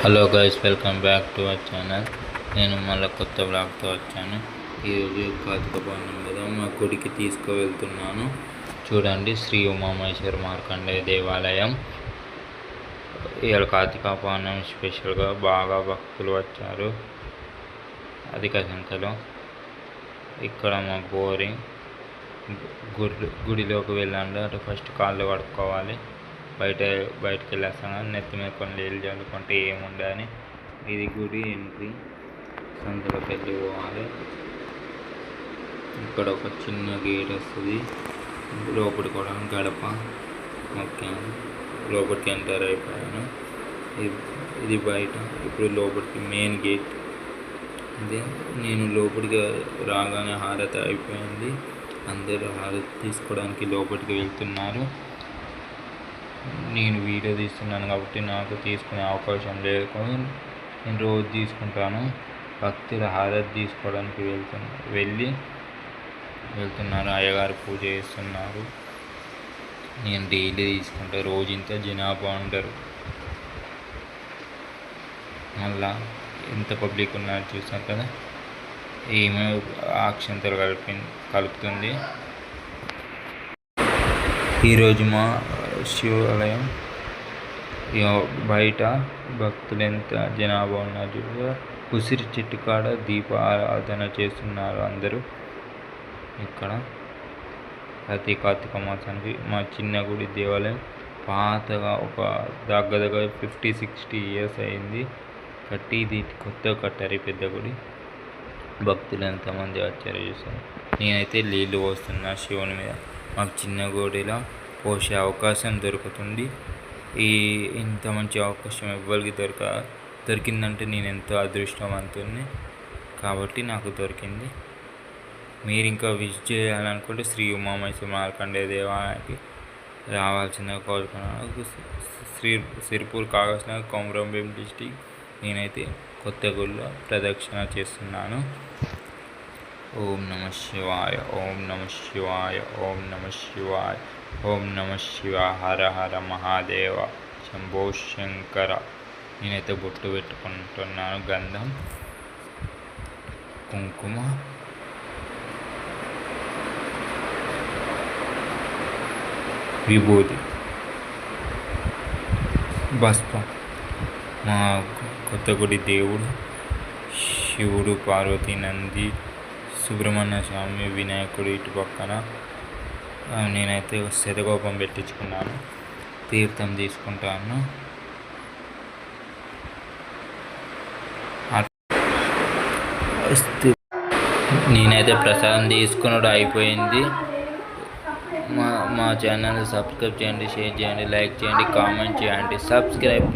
Hello guys, welcome back to our channel. నేను మళ్ళీ కొత్త బ్లాగ్తో వచ్చాను. ఈరోజు కార్తీక పౌర్ణమి మీద మా గుడికి తీసుకువెళ్తున్నాను. చూడండి, శ్రీ ఉమామహేశ్వర మార్కండేయ దేవాలయం. ఇవాళ కార్తీక పౌర్ణమి స్పెషల్గా బాగా భక్తులు వచ్చారు అధిక సంఖ్యలో. ఇక్కడ మా బోరింగ్ గుడిలోకి వెళ్ళండి. అటు ఫస్ట్ కాళ్ళు కడుక్కోవాలి. బయటకు వెళ్ళేస్తాను. నెత్తి మీద కొన్ని నీళ్ళు చల్లుకుంటే ఏముండని. ఇది గుడి ఎంట్రీ. సందులోకి వెళ్ళి పోవాలి. ఇక్కడ ఒక చిన్న గేట్ వస్తుంది. లోపలికి కూడా గడప. ఓకే, లోపలికి ఎంటర్ అయిపోయాను. ఇది బయట. ఇప్పుడు లోపలికి మెయిన్ గేట్. అదే నేను లోపలికి రాగానే హారతి అయిపోయింది. అందరూ హారతి తీసుకోవడానికి లోపలికి వెళ్తున్నారు. నేను వీడియో తీస్తున్నాను కాబట్టి నాకు తీసుకునే అవకాశం లేదు, కానీ నేను రోజు తీసుకుంటాను. భక్తులు హారతి తీసుకోవడానికి వెళ్తున్నారు. అయ్యగారు పూజ చేస్తున్నారు. నేను డైలీ తీసుకుంటా. రోజు ఇంత జనాభా ఉంటారు. మళ్ళా ఎంత పబ్లిక్ ఉన్నారు చూసాం కదా. ఏమో అక్షంతలు కలుపుతుంది. ఈరోజు మా శివాలయం బయట భక్తులు ఎంత జనాభా ఉన్నారు. ఉసిరి చెట్టు కాడ దీప ఆరాధన చేస్తున్నారు అందరూ. ఇక్కడ ప్రతి కార్తీక మాసానికి మా చిన్న గుడి దేవాలయం పాతగా ఒక దగ్గర 50-60 ఇయర్స్ అయింది కట్టి. ఇది కొత్తగా కట్టారు పెద్ద గుడి. భక్తులు ఎంతమంది వచ్చారో చూసారు. నేనైతే నీళ్ళు పోస్తున్నా శివుని మీద. మాకు చిన్న గుడిలో పోసే అవకాశం దొరుకుతుంది. ఇంత మంచి అవకాశం ఎవ్వరికి దొరికిందంటే నేను ఎంతో అదృష్టవంతుని కాబట్టి నాకు దొరికింది. మీరు ఇంకా విజిట్ చేయాలనుకుంటే శ్రీ ఉమామహేశ్వర మార్కండేయ దేవాలయానికి రావాల్సిందిగా కోరుకున్నాను. సిరిపూర్ కాగజ్నగర్ కొమరంభీం డిస్టిక్. నేనైతే కొత్తగూడలో ప్రదక్షిణ చేస్తున్నాను. ఓం నమః శివాయ, ఓం నమః శివాయ, ఓం నమః శివాయ, ఓం నమః శివాయ. హర హర మహాదేవ, శంభో శంకర. నేనైతే బొట్టు పెట్టుకుంటున్నాను. గంధం, కుంకుమ, విభూతి, భస్మం. మా కొత్తగుడి దేవుడు శివుడు, పార్వతి, నంది, సుబ్రహ్మణ్య స్వామి, వినాయకుడు ఇటు పక్కన. నేనైతే శతకోపం పెట్టించుకున్నాను. తీర్థం తీసుకుంటాను. నేనైతే ప్రసాదం తీసుకున్నాడు అయిపోయింది. మా ఛానల్ సబ్స్క్రైబ్ చేయండి, షేర్ చేయండి, లైక్ చేయండి, కామెంట్ చేయండి. సబ్స్క్రైబ్.